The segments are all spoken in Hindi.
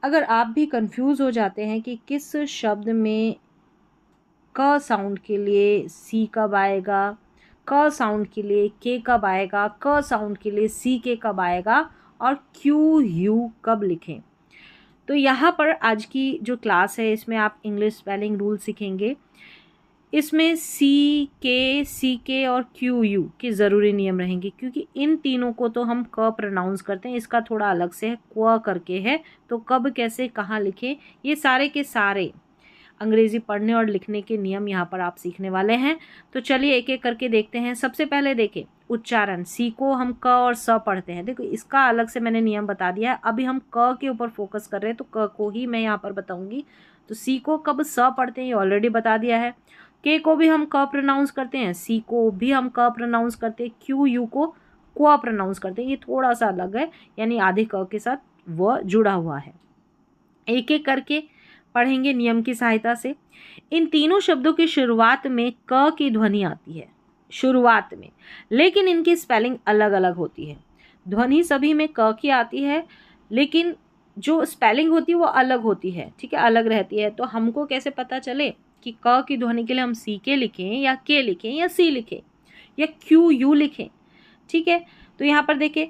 अगर आप भी कंफ्यूज हो जाते हैं कि किस शब्द में क साउंड के लिए सी कब आएगा, क साउंड के लिए के कब आएगा, क साउंड के लिए सी के कब आएगा और क्यू यू कब लिखें, तो यहाँ पर आज की जो क्लास है इसमें आप इंग्लिश स्पेलिंग रूल सीखेंगे। इसमें सी के और क्यू यू के ज़रूरी नियम रहेंगे, क्योंकि इन तीनों को तो हम क प्रोनाउंस करते हैं, इसका थोड़ा अलग से है, क्व करके है, तो कब कैसे कहाँ लिखें, ये सारे के सारे अंग्रेजी पढ़ने और लिखने के नियम यहाँ पर आप सीखने वाले हैं। तो चलिए एक एक करके देखते हैं। सबसे पहले देखें उच्चारण, सी को हम क और स पढ़ते हैं, देखो इसका अलग से मैंने नियम बता दिया है। अभी हम क के ऊपर फोकस कर रहे हैं तो क को ही मैं यहाँ पर बताऊंगी। तो सी को कब स पढ़ते हैं ये ऑलरेडी बता दिया है। के को भी हम क प्रोनाउंस करते हैं, सी को भी हम क प्रोनाउंस करते हैं, क्यू यू को क्वा प्रोनाउंस करते हैं, ये थोड़ा सा अलग है, यानी आधे क के साथ व जुड़ा हुआ है। एक एक करके पढ़ेंगे नियम की सहायता से। इन तीनों शब्दों की शुरुआत में क की ध्वनि आती है, शुरुआत में, लेकिन इनकी स्पेलिंग अलग अलग होती है। ध्वनि सभी में क की आती है, लेकिन जो स्पेलिंग होती है वो अलग होती है, ठीक है, अलग रहती है। तो हमको कैसे पता चले कि क की ध्वनि के लिए हम सी के लिखें या के लिखें या सी लिखें या क्यू यू लिखें, ठीक है। तो यहाँ पर देखें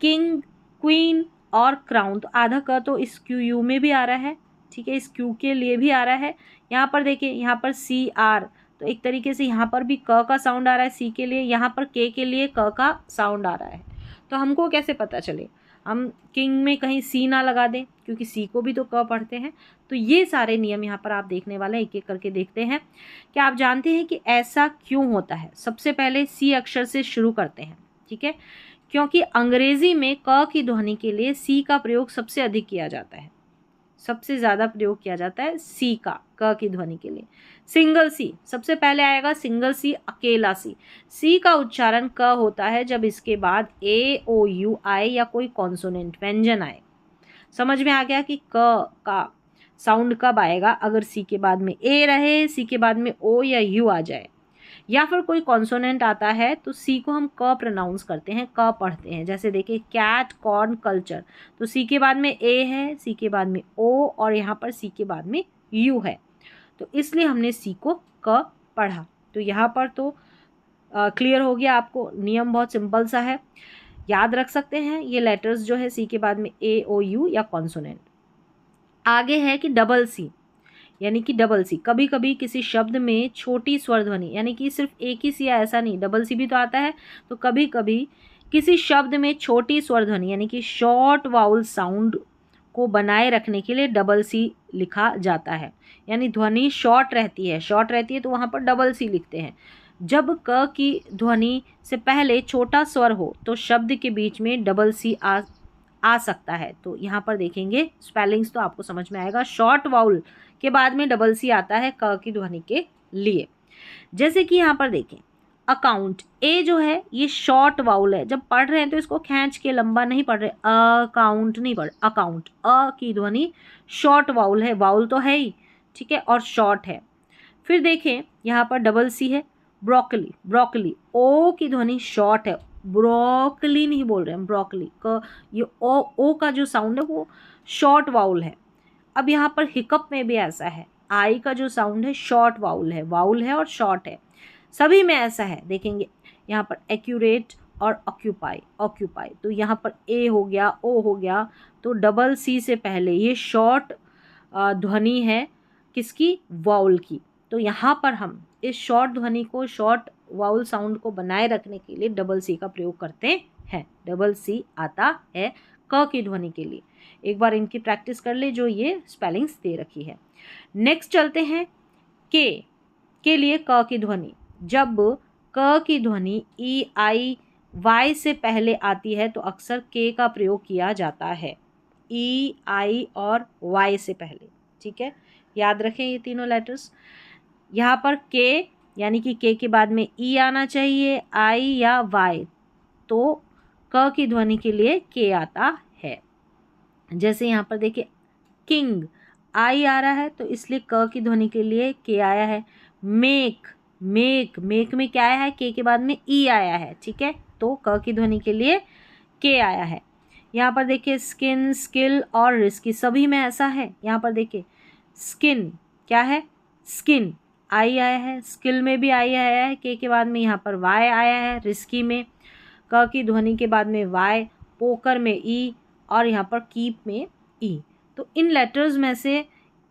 किंग, क्वीन और क्राउन, तो आधा क तो इस क्यू यू में भी आ रहा है, ठीक है, इस क्यू के लिए भी आ रहा है। यहाँ पर देखिए, यहाँ पर सी आर, तो एक तरीके से यहाँ पर भी क का साउंड आ रहा है सी के लिए, यहाँ पर के लिए क का साउंड आ रहा है। तो हमको कैसे पता चले, हम किंग में कहीं सी ना लगा दें, क्योंकि सी को भी तो क पढ़ते हैं। तो ये सारे नियम यहाँ पर आप देखने वाले हैं, एक एक करके देखते हैं। क्या आप जानते हैं कि ऐसा क्यों होता है? सबसे पहले सी अक्षर से शुरू करते हैं, ठीक है, क्योंकि अंग्रेजी में क की ध्वनि के लिए सी का प्रयोग सबसे अधिक किया जाता है, सबसे ज़्यादा प्रयोग किया जाता है सी का क की ध्वनि के लिए। सिंगल सी सबसे पहले आएगा, सिंगल सी, अकेला सी। सी का उच्चारण क होता है जब इसके बाद ए ओ यू आए या कोई कॉन्सोनेंट व्यंजन आए। समझ में आ गया कि क का साउंड कब आएगा? अगर सी के बाद में ए रहे, सी के बाद में ओ या यू आ जाए, या फिर कोई कॉन्सोनेंट आता है, तो सी को हम क प्रोनाउंस करते हैं, क पढ़ते हैं। जैसे देखिए कैट, कॉर्न, कल्चर, तो सी के बाद में ए है, सी के बाद में ओ और यहाँ पर सी के बाद में यू है, तो इसलिए हमने सी को क पढ़ा। तो यहाँ पर तो क्लियर हो गया आपको, नियम बहुत सिंपल सा है, याद रख सकते हैं ये लेटर्स जो है सी के बाद में ए ओ यू या कॉन्सोनेंट। आगे है कि डबल सी, यानी कि डबल सी, कभी कभी किसी शब्द में छोटी स्वर ध्वनि, यानी कि सिर्फ एक ही सी है ऐसा नहीं, डबल सी भी तो आता है, तो कभी कभी किसी शब्द में छोटी स्वर ध्वनि यानी कि शॉर्ट वाउल साउंड को बनाए रखने के लिए डबल सी लिखा जाता है, यानी ध्वनि शॉर्ट रहती है, शॉर्ट रहती है तो वहाँ पर डबल सी लिखते हैं। जब क की ध्वनि से पहले छोटा स्वर हो तो शब्द के बीच में डबल सी आ सकता है। तो यहाँ पर देखेंगे स्पेलिंग्स तो आपको समझ में आएगा, शॉर्ट वाउल के बाद में डबल सी आता है क की ध्वनि के लिए। जैसे कि यहाँ पर देखें अकाउंट, ए जो है ये शॉर्ट वाउल है, जब पढ़ रहे हैं तो इसको खींच के लंबा नहीं पढ़ रहे, अकाउंट नहीं पढ़, अकाउंट, अ की ध्वनि शॉर्ट वाउल है, वाउल तो है ही, ठीक है, और शॉर्ट है। फिर देखें यहाँ पर डबल सी है, ब्रोकली, ब्रोकली, ओ की ध्वनि शॉर्ट है, ब्रोकली नहीं बोल रहे हैं, ब्रोकली का ये ओ का जो साउंड है वो शॉर्ट वाउल है। अब यहाँ पर हिकअप में भी ऐसा है, आई का जो साउंड है शॉर्ट वाउल है और शॉर्ट है, सभी में ऐसा है। देखेंगे यहाँ पर एक्यूरेट और ऑक्यूपाई, ऑक्यूपाई, तो यहाँ पर ए हो गया, ओ हो गया, तो डबल सी से पहले ये शॉर्ट ध्वनि है किसकी? वाउल की। तो यहाँ पर हम इस शॉर्ट ध्वनि को, शॉर्ट वाउल साउंड को बनाए रखने के लिए डबल सी का प्रयोग करते हैं, डबल सी आता है क की ध्वनि के लिए। एक बार इनकी प्रैक्टिस कर ले जो ये स्पेलिंग्स दे रखी है। नेक्स्ट चलते हैं के लिए क की ध्वनि, जब क की ध्वनि ई आई वाई से पहले आती है तो अक्सर के का प्रयोग किया जाता है, ई आई और वाई से पहले, ठीक है, याद रखें ये तीनों लेटर्स। यहाँ पर के यानी कि के बाद में ई आना चाहिए, आई या वाई, तो क की ध्वनि के लिए के आता है। जैसे यहाँ पर देखिए किंग, आई आ रहा है तो इसलिए क की ध्वनि के लिए के आया है। मेक, मेक में क्या आया है? के बाद में ई आया है, ठीक है, तो क की ध्वनि के लिए के आया है। यहाँ पर देखिए स्किन, स्किल और रिस्की, सभी में ऐसा है। यहाँ पर देखिए स्किन क्या है, स्किन आई आया है, स्किल में भी आई आया है, के बाद में यहाँ पर वाई आया है, रिस्की में क की ध्वनि के बाद में वाई, पोकर में ई और यहाँ पर कीप में ई। तो इन लेटर्स में से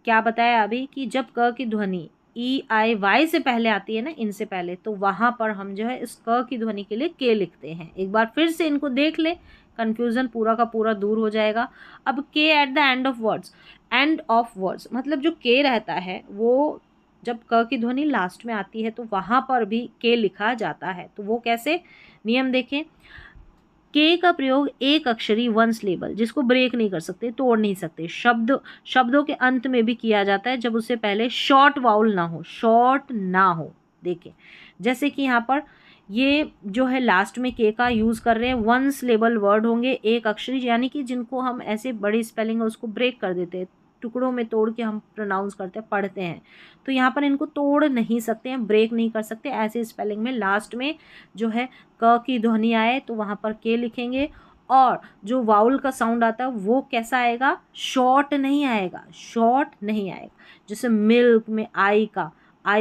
क्या बताया अभी कि जब क की ध्वनि ई आई वाई से पहले आती है ना, इनसे पहले, तो वहाँ पर हम जो है इस क की ध्वनि के लिए के लिखते हैं। एक बार फिर से इनको देख ले, कन्फ्यूज़न पूरा का पूरा दूर हो जाएगा। अब के at the end of words, end of words मतलब जो के रहता है वो जब क की ध्वनि लास्ट में आती है तो वहाँ पर भी के लिखा जाता है। तो वो कैसे, नियम देखें। के का प्रयोग एक अक्षरी वन सिलेबल, जिसको ब्रेक नहीं कर सकते, तोड़ नहीं सकते, शब्दों के अंत में भी किया जाता है जब उससे पहले शॉर्ट वाउल ना हो, शॉर्ट ना हो। देखिए जैसे कि यहाँ पर ये जो है लास्ट में के का यूज़ कर रहे हैं, वन सिलेबल वर्ड होंगे, एक अक्षरी, यानी कि जिनको हम ऐसे बड़ी स्पेलिंग है उसको ब्रेक कर देते हैं, टुकड़ों में तोड़ के हम प्रोनाउंस करते हैं, पढ़ते हैं। तो यहाँ पर इनको तोड़ नहीं सकते हैं, ब्रेक नहीं कर सकते। ऐसे स्पेलिंग में लास्ट में जो है क की ध्वनि आए तो वहाँ पर के लिखेंगे, और जो वाउल का साउंड आता है वो कैसा आएगा, शॉर्ट नहीं आएगा, शॉर्ट नहीं आएगा। जैसे मिल्क में आई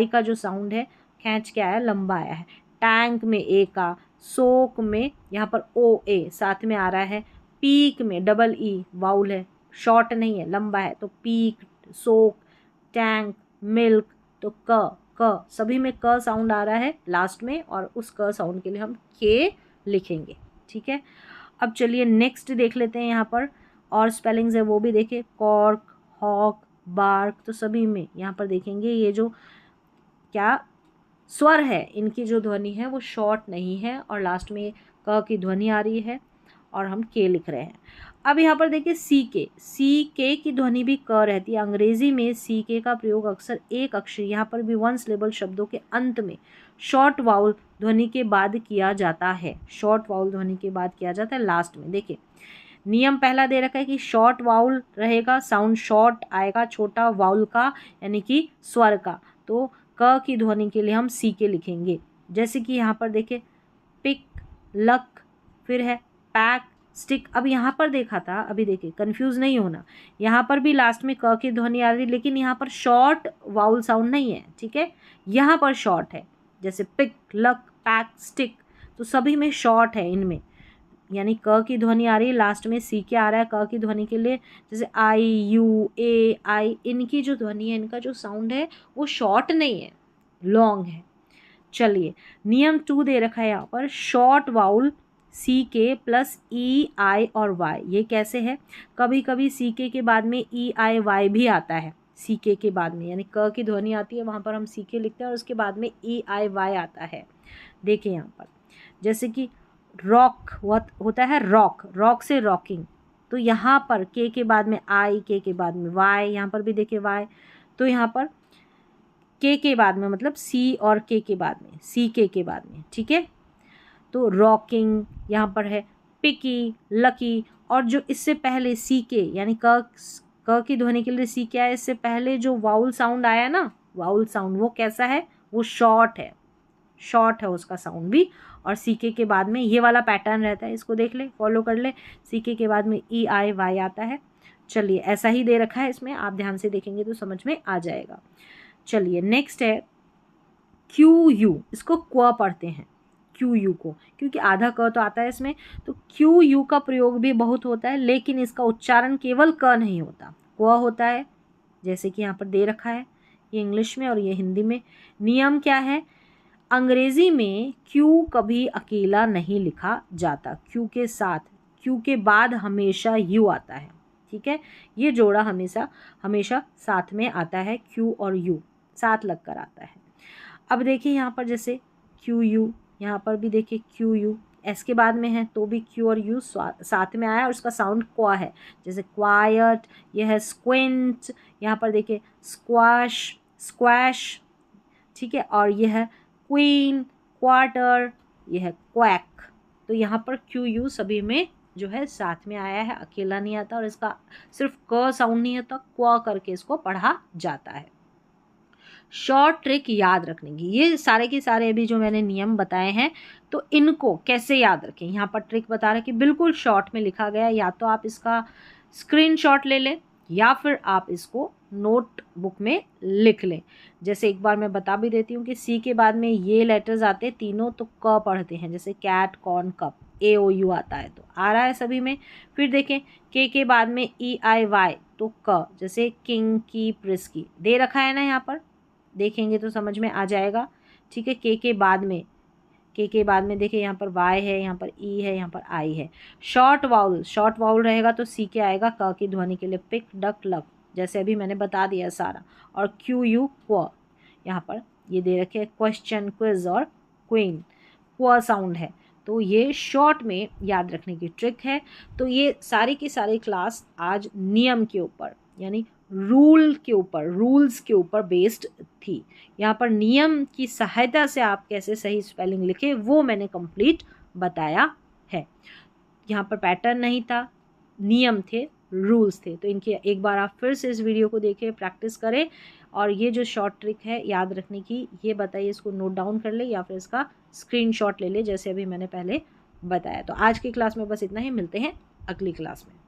का जो साउंड है खींच के आया, लंबा आया है। टैंक में ए का, सोक में यहाँ पर ओ ए साथ में आ रहा है, पीक में डबल ई वाउल है, शॉर्ट नहीं है, लंबा है, तो पीक, सोक, टैंक, मिल्क, तो क सभी में क साउंड आ रहा है लास्ट में, और उस क साउंड के लिए हम के लिखेंगे। ठीक है, अब चलिए नेक्स्ट देख लेते हैं। यहाँ पर और स्पेलिंग्स है वो भी देखें, कॉर्क, हॉक, बार्क, तो सभी में यहाँ पर देखेंगे ये जो क्या स्वर है, इनकी जो ध्वनि है वो शॉर्ट नहीं है, और लास्ट में क की ध्वनि आ रही है और हम के लिख रहे हैं। अब यहाँ पर देखिए सी के की ध्वनि भी क रहती है। अंग्रेजी में सी के का प्रयोग अक्सर एक अक्षर, यहाँ पर भी वन सिलेबल शब्दों के अंत में शॉर्ट वाउल ध्वनि के बाद किया जाता है, शॉर्ट वाउल ध्वनि के बाद किया जाता है लास्ट में। देखिए नियम पहला दे रखा है कि शॉर्ट वाउल रहेगा, साउंड शॉर्ट आएगा, छोटा वाउल का यानी कि स्वर का, तो क की ध्वनि के लिए हम सी के लिखेंगे। जैसे कि यहाँ पर देखिए पिक, लक, फिर है पैक, स्टिक। अब यहाँ पर देखा था, अभी देखिए कंफ्यूज नहीं होना, यहाँ पर भी लास्ट में क की ध्वनि आ रही, लेकिन यहाँ पर शॉर्ट वाउल साउंड नहीं है। ठीक है, यहाँ पर शॉर्ट है, जैसे पिक, लक, पैक, स्टिक, तो सभी में शॉर्ट है इनमें, यानी क की ध्वनि आ रही है, लास्ट में सी के आ रहा है क की ध्वनि के लिए। जैसे आई, यू, ए, आई, इनकी जो ध्वनि है, इनका जो साउंड है वो शॉर्ट नहीं है, लॉन्ग है। चलिए नियम 2 दे रखा है यहाँ पर, शॉर्ट वाउल सी के प्लस ई आई और वाई। ये कैसे है, कभी कभी सी के बाद में ई आई वाई भी आता है, सी के बाद में, यानी क की ध्वनि आती है वहाँ पर हम सी के लिखते हैं और उसके बाद में ई आई वाई आता है। देखिए यहाँ पर जैसे कि रॉक होता है, रॉक से रॉकिंग, तो यहाँ पर के बाद में आई, के बाद में वाई, यहाँ पर भी देखिए वाई, तो यहाँ पर के बाद में मतलब सी और के बाद में, सी के बाद में। ठीक है, तो रॉकिंग यहाँ पर है, पिकी, लकी, और जो इससे पहले सी के यानी क की ध्वनि के लिए सी के आया, इससे पहले जो वाउल साउंड आया ना, वाउल साउंड वो कैसा है, वो शॉर्ट है, शॉर्ट है उसका साउंड भी, और सी के बाद में ये वाला पैटर्न रहता है, इसको देख ले, फॉलो कर ले, सी के बाद में ई आई वाई आता है। चलिए ऐसा ही दे रखा है इसमें, आप ध्यान से देखेंगे तो समझ में आ जाएगा। चलिए नेक्स्ट है क्यू यू, इसको क्व पढ़ते हैं क्यू यू को, क्योंकि आधा क तो आता है इसमें, तो क्यू यू का प्रयोग भी बहुत होता है, लेकिन इसका उच्चारण केवल क नहीं होता, क्व होता है, जैसे कि यहाँ पर दे रखा है, ये इंग्लिश में और ये हिंदी में। नियम क्या है, अंग्रेजी में क्यू कभी अकेला नहीं लिखा जाता, क्यू के साथ, क्यू के बाद हमेशा यू आता है। ठीक है, ये जोड़ा हमेशा साथ में आता है, क्यू और यू साथ लगकर आता है। अब देखिए यहाँ पर जैसे क्यू यू, यहाँ पर भी देखिए क्यू यू एस के बाद में है, तो भी क्यू और यू साथ में आया और उसका साउंड क्वा है, जैसे क्वाइट, यह है स्क्विंट, यहाँ पर देखिए स्क्वाश, स्क्वैश। ठीक है, और यह है क्वीन, क्वार्टर, यह है क्वैक। तो यहाँ पर क्यू यू सभी में जो है साथ में आया है, अकेला नहीं आता, और इसका सिर्फ क साउंड नहीं आता, क्वा करके इसको पढ़ा जाता है। शॉर्ट ट्रिक याद रखने की, ये सारे के सारे अभी जो मैंने नियम बताए हैं, तो इनको कैसे याद रखें। यहाँ पर ट्रिक बता रहा है कि बिल्कुल शॉर्ट में लिखा गया, या तो आप इसका स्क्रीनशॉट ले लें या फिर आप इसको नोटबुक में लिख लें। जैसे एक बार मैं बता भी देती हूँ कि सी के बाद में ये लेटर्स आते हैं तीनों, तो क पढ़ते हैं, जैसे cat, corn, cup, A O U आता है, तो आ रहा है सभी में। फिर देखें के बाद में ई आई वाई, तो क, जैसे किंग, कीप, रिस्की दे रखा है ना, यहाँ पर देखेंगे तो समझ में आ जाएगा। ठीक है, के बाद में, के बाद में देखिए यहाँ पर वाई है, यहाँ पर ई है, यहाँ पर आई है। शॉर्ट वाउल रहेगा तो सी के आएगा क की ध्वनि के लिए, पिक, डक, लक, जैसे अभी मैंने बता दिया सारा। और क्यू यू क्व, यहाँ पर ये दे रखे क्वेश्चन, क्विज और क्वीन, क्व साउंड है। तो ये शॉर्ट में याद रखने की ट्रिक है। तो ये सारी की सारी क्लास आज नियम के ऊपर, यानी रूल्स के ऊपर बेस्ड थी। यहाँ पर नियम की सहायता से आप कैसे सही स्पेलिंग लिखें वो मैंने कंप्लीट बताया है। यहाँ पर पैटर्न नहीं था, नियम थे, रूल्स थे। तो इनके एक बार आप फिर से इस वीडियो को देखें, प्रैक्टिस करें, और ये जो शॉर्ट ट्रिक है याद रखने की, ये बताइए, इसको नोट डाउन कर ले या फिर इसका स्क्रीनशॉट ले ले, जैसे अभी मैंने पहले बताया। तो आज की क्लास में बस इतना ही, मिलते हैं अगली क्लास में।